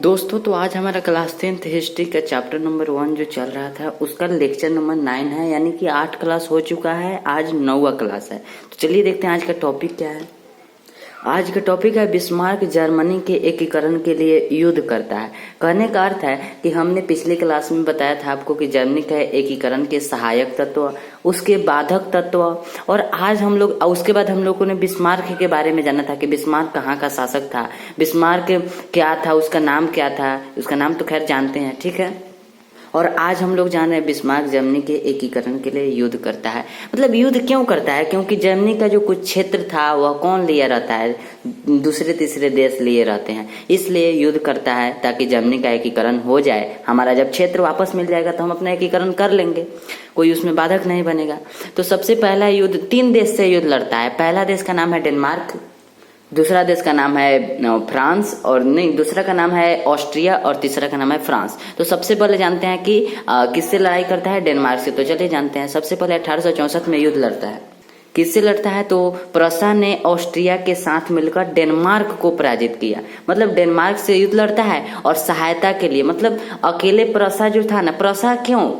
दोस्तों तो आज हमारा क्लास 10th हिस्ट्री का चैप्टर नंबर 1 जो चल रहा था उसका लेक्चर नंबर 9 है, यानी कि 8 क्लास हो चुका है, आज 9वां क्लास है। तो चलिए देखते हैं आज का टॉपिक क्या है। आज का टॉपिक है बिस्मार्क जर्मनी के एकीकरण के लिए युद्ध करता है। कहने का अर्थ है कि हमने पिछले क्लास में बताया था आपको कि जर्मनी का एकीकरण के सहायक तत्व, उसके बाधक तत्व, और आज हम लोग उसके बाद हम लोगों ने बिस्मार्क के बारे में जाना था कि बिस्मार्क कहाँ का शासक था, बिस्मार्क क्या था, उसका नाम क्या था। उसका नाम तो खैर जानते हैं, ठीक है। और आज हम लोग जान रहे हैं बिस्मार्क जर्मनी के एकीकरण के लिए युद्ध करता है। मतलब युद्ध क्यों करता है? क्योंकि जर्मनी का जो कुछ क्षेत्र था वह कौन लिए रहता है, दूसरे तीसरे देश लिए रहते हैं, इसलिए युद्ध करता है ताकि जर्मनी का एकीकरण हो जाए। हमारा जब क्षेत्र वापस मिल जाएगा तो हम अपना एकीकरण कर लेंगे, कोई उसमें बाधक नहीं बनेगा। तो सबसे पहला युद्ध 3 देश से युद्ध लड़ता है। पहला देश का नाम है डेनमार्क, दूसरा देश का नाम है फ्रांस, और नहीं, दूसरा का नाम है ऑस्ट्रिया, और तीसरा का नाम है फ्रांस। तो सबसे पहले जानते हैं कि किससे लड़ाई करता है? डेनमार्क से। तो चलिए जानते हैं। सबसे पहले 1864 में युद्ध लड़ता है। किससे लड़ता है? तो प्रसा ने ऑस्ट्रिया के साथ मिलकर डेनमार्क को पराजित किया। मतलब डेनमार्क से युद्ध लड़ता है और सहायता के लिए, मतलब अकेले प्रसा जो था ना, प्रसा क्यों,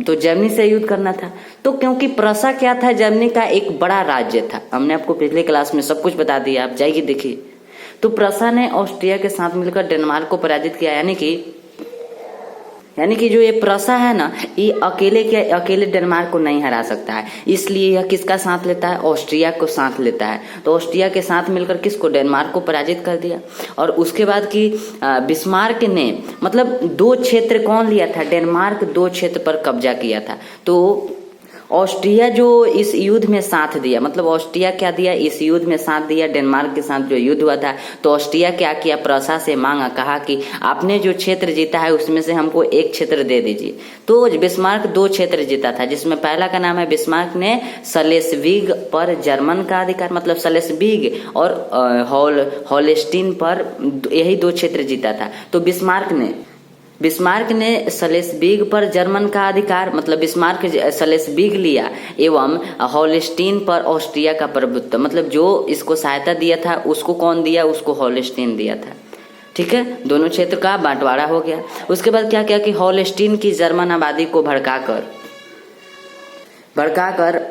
तो जर्मनी से युद्ध करना था। तो क्योंकि प्रसा क्या था, जर्मनी का एक बड़ा राज्य था। हमने आपको पिछले क्लास में सब कुछ बता दिया, आप जाइए देखिए। तो प्रसा ने ऑस्ट्रिया के साथ मिलकर डेनमार्क को पराजित किया, यानी कि जो ये प्रसा है ना, ये अकेले डेनमार्क को नहीं हरा सकता है, इसलिए यह किसका साथ लेता है? ऑस्ट्रिया को साथ लेता है। तो ऑस्ट्रिया के साथ मिलकर किसको? डेनमार्क को पराजित कर दिया। और उसके बाद की बिस्मार्क ने मतलब 2 क्षेत्र कौन लिया था? डेनमार्क 2 क्षेत्र पर कब्जा किया था। तो ऑस्ट्रिया जो इस युद्ध में साथ दिया, मतलब ऑस्ट्रिया क्या दिया? इस युद्ध में साथ दिया, डेनमार्क के साथ जो युद्ध हुआ था। तो ऑस्ट्रिया क्या किया? प्रसा से मांगा, कहा कि आपने जो क्षेत्र जीता है उसमें से हमको एक क्षेत्र दे दीजिए। तो बिस्मार्क 2 क्षेत्र जीता था, जिसमें पहला का नाम है बिस्मार्क ने सलेस्विग पर जर्मन का अधिकार, मतलब सलेस्विग और होलेस्टीन पर, यही 2 क्षेत्र जीता था। तो बिस्मार्क ने सलेस्विग पर जर्मन का अधिकार, मतलब बिस्मार्क सलेस्विग लिया, एवं होलेस्टीन पर ऑस्ट्रिया का प्रभुत्व। मतलब जो इसको सहायता दिया था उसको कौन दिया? उसको होलेस्टीन दिया था, ठीक है। दोनों क्षेत्र का बंटवारा हो गया। उसके बाद क्या किया कि होलेस्टीन की जर्मन आबादी को भड़काकर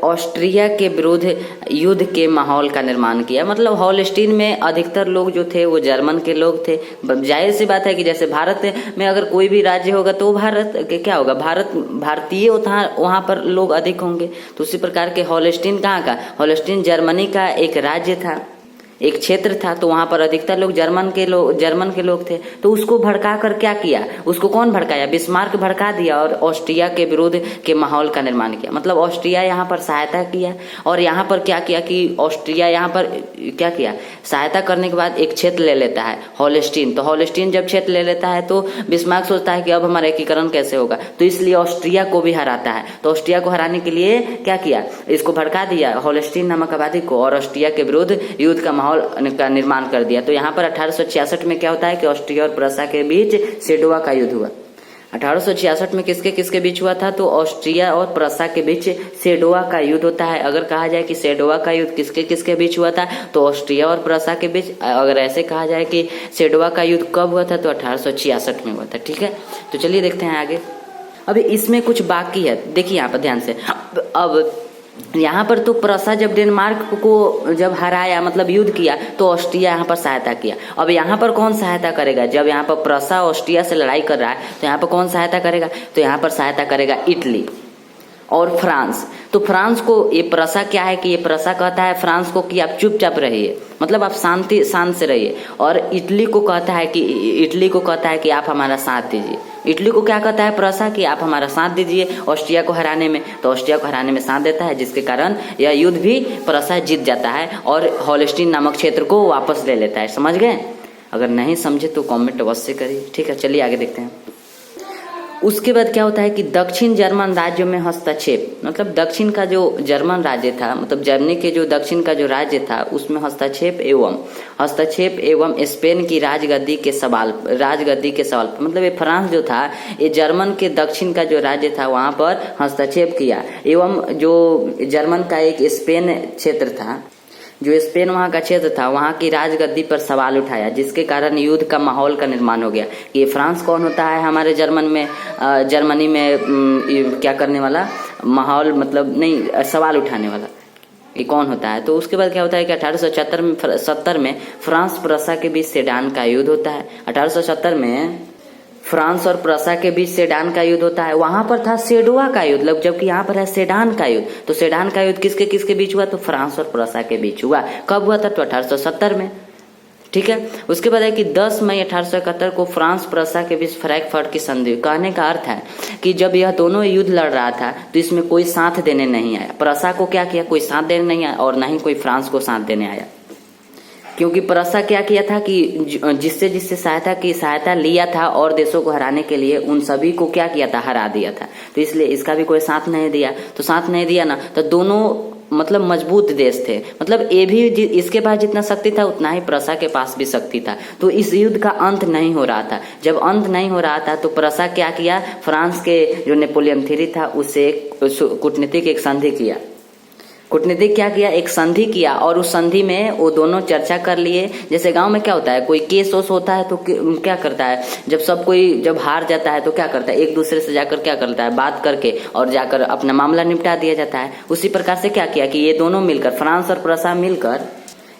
ऑस्ट्रिया के विरुद्ध युद्ध के माहौल का निर्माण किया। मतलब होलेस्टीन में अधिकतर लोग जो थे वो जर्मन के लोग थे। जाहिर सी बात है कि जैसे भारत में अगर कोई भी राज्य होगा तो भारत के क्या होगा, भारतीय वहां पर लोग अधिक होंगे। तो उसी प्रकार के होलेस्टीन कहाँ का? होलेस्टीन जर्मनी का एक राज्य था, एक क्षेत्र था। तो वहां पर अधिकतर लोग जर्मन के लोग थे। तो उसको भड़का कर क्या किया? उसको कौन भड़काया? बिस्मार्क भड़का दिया और ऑस्ट्रिया के विरोध के माहौल का निर्माण किया। मतलब ऑस्ट्रिया यहाँ पर सहायता किया, और यहाँ पर क्या किया कि ऑस्ट्रिया यहाँ पर क्या किया? सहायता करने के बाद एक क्षेत्र ले लेता है, होलेस्टीन। तो होलेस्टीन जब क्षेत्र ले लेता है तो बिस्मार्क सोचता है कि अब हमारा एकीकरण कैसे होगा, तो इसलिए ऑस्ट्रिया को भी हराता है। तो ऑस्ट्रिया को हराने के लिए क्या किया? इसको भड़का दिया, होलेस्टीन नामक आबादी को, और ऑस्ट्रिया के विरुद्ध युद्ध का माहौल का निर्माण कर दिया। तो यहाँ पर 1866 में क्या होता है कि ऑस्ट्रिया और प्रसा के बीच सेडोवा का युद्ध हुआ। 1866 में किसके किसके बीच हुआ था? तो ऑस्ट्रिया और प्रसा के बीच सेडोवा का युद्ध होता है। अगर कहा जाए कि सेडोवा का युद्ध किसके किसके बीच हुआ था, तो ऑस्ट्रिया और प्रसा के बीच। अगर ऐसे कहा जाए कि सेडोवा का युद्ध कब हुआ था, तो 1866 में हुआ था, ठीक है। तो चलिए देखते हैं आगे। अभी इसमें कुछ बाकी है, देखिए यहाँ पर ध्यान से। अब यहाँ पर तो प्रसा जब डेनमार्क को जब हराया, मतलब युद्ध किया, तो ऑस्ट्रिया यहाँ पर सहायता किया। अब यहाँ पर कौन सहायता करेगा? जब यहाँ पर प्रसा ऑस्ट्रिया से लड़ाई कर रहा है तो यहाँ पर कौन सहायता करेगा? तो यहाँ पर सहायता करेगा इटली और फ्रांस। तो फ्रांस को ये प्रसा क्या है कि ये प्रसा कहता है फ्रांस को कि आप चुपचाप रहिए, मतलब आप शांत से रहिए। और इटली को कहता है कि आप हमारा साथ दीजिए। इटली को क्या कहता है प्रसा कि आप हमारा साथ दीजिए ऑस्ट्रिया को हराने में। तो ऑस्ट्रिया को हराने में साथ देता है, जिसके कारण यह युद्ध भी प्रसा जीत जाता है और होलेस्टीन नामक क्षेत्र को वापस ले लेता है। समझ गए? अगर नहीं समझे तो कमेंट अवश्य करिए, ठीक है। चलिए आगे देखते हैं। उसके बाद क्या होता है कि दक्षिण जर्मन राज्यों में हस्तक्षेप, मतलब दक्षिण का जो जर्मन राज्य था, मतलब जर्मनी के जो दक्षिण का जो राज्य था उसमें हस्तक्षेप एवं स्पेन की राजगद्दी के सवाल पर, मतलब ये फ्रांस जो था ये जर्मन के दक्षिण का जो राज्य था वहां पर हस्तक्षेप किया। एवं जो जर्मन का एक स्पेन क्षेत्र था, जो स्पेन वहां का क्षेत्र था वहां की राजगद्दी पर सवाल उठाया, जिसके कारण युद्ध का माहौल का निर्माण हो गया कि ये फ्रांस कौन होता है हमारे जर्मनी में क्या करने वाला, माहौल मतलब नहीं सवाल उठाने वाला, ये कौन होता है। तो उसके बाद क्या होता है कि 1870 में फ्रांस प्रसा के बीच सेडान का युद्ध होता है। 1870 में फ्रांस और प्रसा के बीच सेडान का युद्ध होता है। वहां पर था सेडोवा का युद्ध, जबकि यहाँ पर है सेडान का युद्ध। तो सेडान का युद्ध किसके किसके बीच हुआ, तो फ्रांस और प्रसा के बीच हुआ। कब हुआ था, तो 1870 में। ठीक है, उसके बाद है कि 10 मई 1871 को फ्रांस प्रसा के बीच फ्रैंकफर्ट की संधि हुई। कहने का अर्थ है कि जब यह दोनों युद्ध लड़ रहा था तो इसमें कोई साथ देने नहीं आया। प्रसा को क्या किया, कोई साथ देने नहीं आया, और ना ही कोई फ्रांस को साथ देने आया, क्योंकि प्रसा क्या किया था कि जिससे जिससे सहायता लिया था और देशों को हराने के लिए उन सभी को क्या किया था, हरा दिया था। तो इसलिए इसका भी कोई साथ नहीं दिया। तो साथ नहीं दिया ना, तो दोनों मतलब मजबूत देश थे। मतलब ये भी इसके पास जितना शक्ति था उतना ही प्रसा के पास भी शक्ति था। तो इस युद्ध का अंत नहीं हो रहा था। जब अंत नहीं हो रहा था तो प्रसा क्या किया, फ्रांस के जो नेपोलियन III था उससे कूटनीतिक एक संधि किया। कूटनीतिक क्या किया, एक संधि किया, और उस संधि में वो दोनों चर्चा कर लिए। जैसे गांव में क्या होता है, कोई केस ओस होता है तो क्या करता है, जब हार जाता है तो क्या करता है, एक दूसरे से जाकर क्या करता है, बात करके और जाकर अपना मामला निपटा दिया जाता है। उसी प्रकार से क्या किया कि ये दोनों मिलकर, फ्रांस और प्रसा मिलकर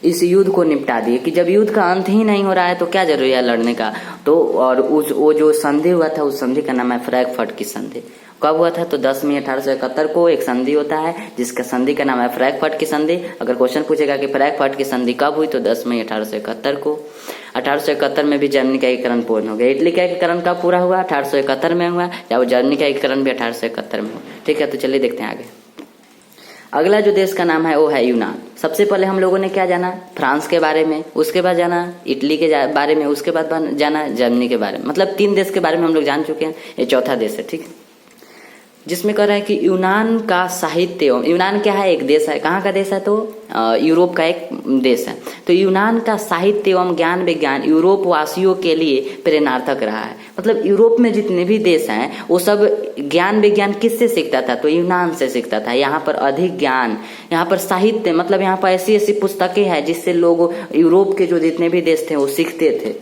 इस युद्ध को निपटा दिए कि जब युद्ध का अंत ही नहीं हो रहा है तो क्या जरूरी है लड़ने का। तो और वो जो संधि हुआ था उस संधि का नाम है फ्रैंकफर्ट की संधि। कब हुआ था, तो 10 मई 1871 को एक संधि होता है जिसका संधि का नाम है फ्रैंकफर्ट की संधि। अगर क्वेश्चन पूछेगा कि फ्रैंकफर्ट की संधि कब हुई, तो 10 मई 1871 को। 1871 में भी जर्मनी का एकीकरण पूर्ण हो गया। इटली का एकीकरण कब पूरा हुआ, 1871 में हुआ, या वो जर्मनी का एकीकरण भी 1871 में हुआ। ठीक है, तो चलिए देखते हैं आगे। अगला जो देश का नाम है वो है यूनान। सबसे पहले हम लोगों ने क्या जाना, फ्रांस के बारे में, उसके बाद जाना इटली के बारे में, उसके बाद जाना जर्मनी के बारे में। मतलब 3 देश के बारे में हम लोग जान चुके हैं, ये चौथा देश है। ठीक है, जिसमें कह रहा है कि यूनान का साहित्य, यूनान क्या है, एक देश है। कहाँ का देश है, तो यूरोप का एक देश है। तो यूनान का साहित्य एवं ज्ञान विज्ञान यूरोप वासियों के लिए प्रेरणार्थक रहा है। मतलब यूरोप में जितने भी देश हैं वो सब ज्ञान विज्ञान किससे सीखता था, तो यूनान से सीखता था। यहाँ पर अधिक ज्ञान, यहाँ पर साहित्य, मतलब यहाँ पर ऐसी ऐसी पुस्तकें हैं जिससे लोग यूरोप के जो जितने भी देश थे वो सीखते थे,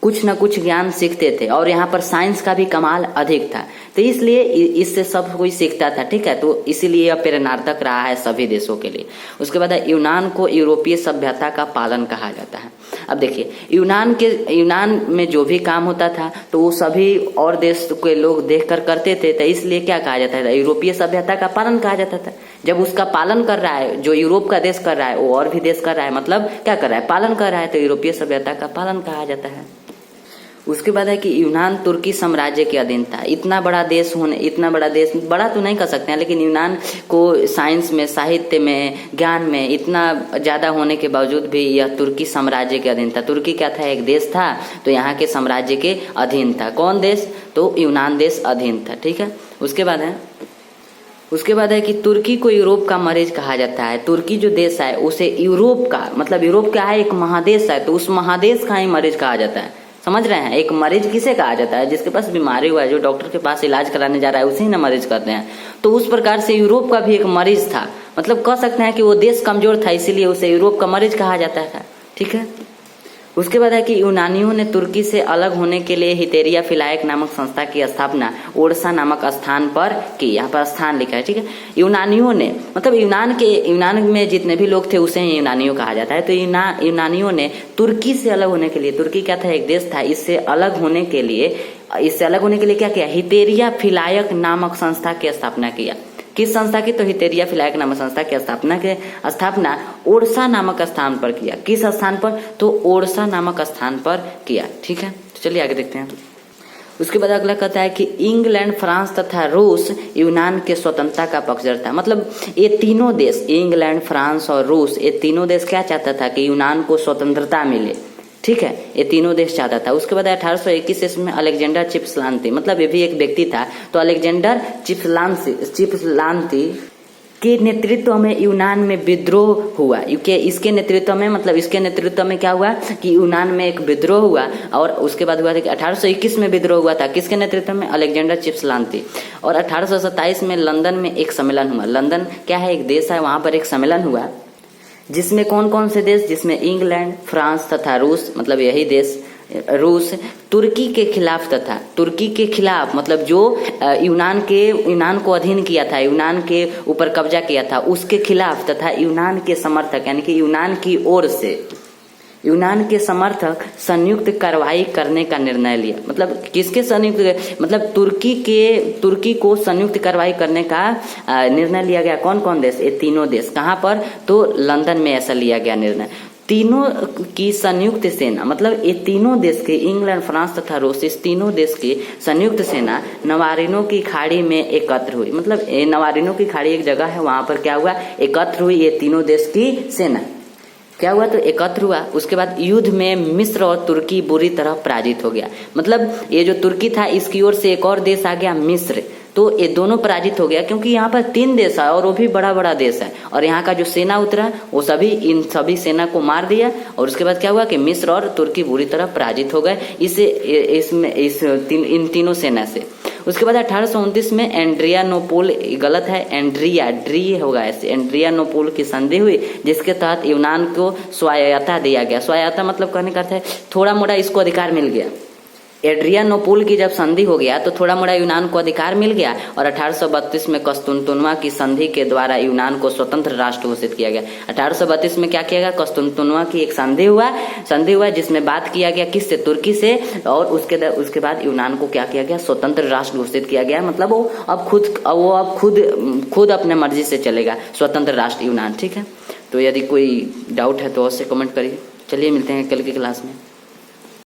कुछ न कुछ ज्ञान सीखते थे। और यहाँ पर साइंस का भी कमाल अधिक था, तो इसलिए इससे सब कोई सीखता था। ठीक है, तो इसीलिए यह प्रेरणार्थक रहा है सभी देशों के लिए। उसके बाद यूनान को यूरोपीय सभ्यता का पालन कहा जाता है। अब देखिए, यूनान में जो भी काम होता था तो वो सभी और देश के लोग देखकर करते थे, तो इसलिए क्या कहा जाता था, यूरोपीय सभ्यता का पालन कहा जाता था। जब उसका पालन कर रहा है, जो यूरोप का देश कर रहा है वो और भी देश कर रहा है, मतलब क्या कर रहा है, पालन कर रहा है, तो यूरोपीय सभ्यता का पालन कहा जाता है। उसके बाद है कि यूनान तुर्की साम्राज्य के अधीन था। इतना बड़ा देश, बड़ा तो नहीं कह सकते हैं, लेकिन यूनान को साइंस में, साहित्य में, ज्ञान में इतना ज्यादा होने के बावजूद भी यह तुर्की साम्राज्य के अधीन था। तुर्की क्या था, एक देश था, तो यहाँ के साम्राज्य के अधीन था। कौन देश, तो यूनान देश अधीन था। ठीक है, उसके बाद है कि तुर्की को यूरोप का मरीज कहा जाता है। तुर्की जो देश है उसे यूरोप का, मतलब यूरोप क्या है, एक महादेश है, तो उस महादेश का ही मरीज कहा जाता है। समझ रहे हैं, एक मरीज किसे कहा जाता है, जिसके पास बीमारी हुआ है, जो डॉक्टर के पास इलाज कराने जा रहा है, उसे ही ना मरीज कहते हैं। तो उस प्रकार से यूरोप का भी एक मरीज था। मतलब कह सकते हैं कि वो देश कमजोर था, इसीलिए उसे यूरोप का मरीज कहा जाता था। ठीक है, उसके बाद है कि यूनानियों ने तुर्की से अलग होने के लिए हितेरिया फिलायक नामक संस्था की स्थापना ओरसा नामक स्थान पर की। यहाँ पर स्थान लिखा है। ठीक है, यूनानियों ने, मतलब यूनान में जितने भी लोग थे उसे ही यूनानियों कहा जाता है। तो यूनानियों ने तुर्की से अलग होने के लिए, तुर्की क्या था, एक देश था, इससे अलग होने के लिए क्या किया, हितेरिया फिलायक नामक संस्था की स्थापना किया। किस संस्था की, तो हितेरिया फिलायक नामक संस्था की स्थापना ओरसा नामक स्थान पर किया। किस स्थान पर, तो ओरसा नामक स्थान पर किया। ठीक है, तो चलिए आगे देखते हैं। उसके बाद अगला कहता है कि इंग्लैंड, फ्रांस तथा रूस यूनान के स्वतंत्रता का पक्षधर था। मतलब ये तीनों देश, इंग्लैंड, फ्रांस और रूस, ये तीनों देश क्या चाहता था कि यूनान को स्वतंत्रता मिले। ठीक है, ये तीनों देश चाहता था। उसके बाद 1821 ईस्वी में अलेक्जेंडर चिप्सलांती, मतलब ये भी एक व्यक्ति था, तो अलेक्जेंडर चिप्सलांती के नेतृत्व में यूनान में विद्रोह हुआ। इसके नेतृत्व में क्या हुआ कि यूनान में एक विद्रोह हुआ। और उसके बाद हुआ था कि 1821 में विद्रोह हुआ था, किसके नेतृत्व में, अलेक्जेंडर चिप्सलांती। और 1827 में लंदन में एक सम्मेलन हुआ। लंदन क्या है, एक देश है, वहां पर एक सम्मेलन हुआ जिसमें कौन कौन से देश, जिसमें इंग्लैंड, फ्रांस तथा रूस, मतलब यही देश रूस तुर्की के खिलाफ तथा तुर्की के खिलाफ मतलब जो यूनान को अधीन किया था, यूनान के ऊपर कब्जा किया था, उसके खिलाफ तथा यूनान के समर्थक यानी कि यूनान की ओर से यूनान के समर्थक संयुक्त कार्रवाई करने का निर्णय लिया। मतलब किसके संयुक्त, मतलब तुर्की को संयुक्त कार्रवाई करने का निर्णय लिया गया। कौन कौन देश, ये तीनों देश। कहाँ पर, तो लंदन में ऐसा लिया गया निर्णय। तीनों की संयुक्त सेना, मतलब ये तीनों देश के, इंग्लैंड, फ्रांस तथा रूस, इस तीनों देश की संयुक्त सेना नवारिनो की खाड़ी में एकत्र हुई। मतलब नवारिनो की खाड़ी एक जगह है, वहां पर क्या हुआ, एकत्र हुई ये तीनों देश की सेना। क्या हुआ, तो एकत्र हुआ। उसके बाद युद्ध में मिस्र और तुर्की बुरी तरह पराजित हो गया। मतलब ये जो तुर्की था इसकी ओर से एक और देश आ गया मिस्र, तो ये दोनों पराजित हो गया क्योंकि यहाँ पर 3 देश है और वो भी बड़ा बड़ा देश है। और यहाँ का जो सेना उतरा वो इन सभी सेना को मार दिया। और उसके बाद क्या हुआ कि मिस्र और तुर्की बुरी तरह पराजित हो गए इन तीनों सेना से। उसके बाद 1829 में एंड्रियानोपोल, गलत है, ड्री होगा ऐसे, एंड्रियानोपोल की संधि हुई जिसके तहत यूनान को स्वायत्तता दिया गया। स्वायत्तता मतलब कहने का अर्थ है थोड़ा मोड़ा इसको अधिकार मिल गया। एड्रियानोपोल की जब संधि हो गया तो थोड़ा मोड़ा यूनान को अधिकार मिल गया। और 1832 में कस्तुनतुनवा की संधि के द्वारा यूनान को स्वतंत्र राष्ट्र घोषित किया गया। 1832 में क्या किया गया, कस्तुनतुनवा की एक संधि हुआ जिसमें बात किया गया किससे, तुर्की से। और उसके बाद यूनान को क्या किया गया, स्वतंत्र राष्ट्र घोषित किया गया। मतलब वो अब खुद अपने मर्जी से चलेगा, स्वतंत्र राष्ट्र यूनान। ठीक है, तो यदि कोई डाउट है तो अवश्य कमेंट करिए। चलिए मिलते हैं कल की क्लास में।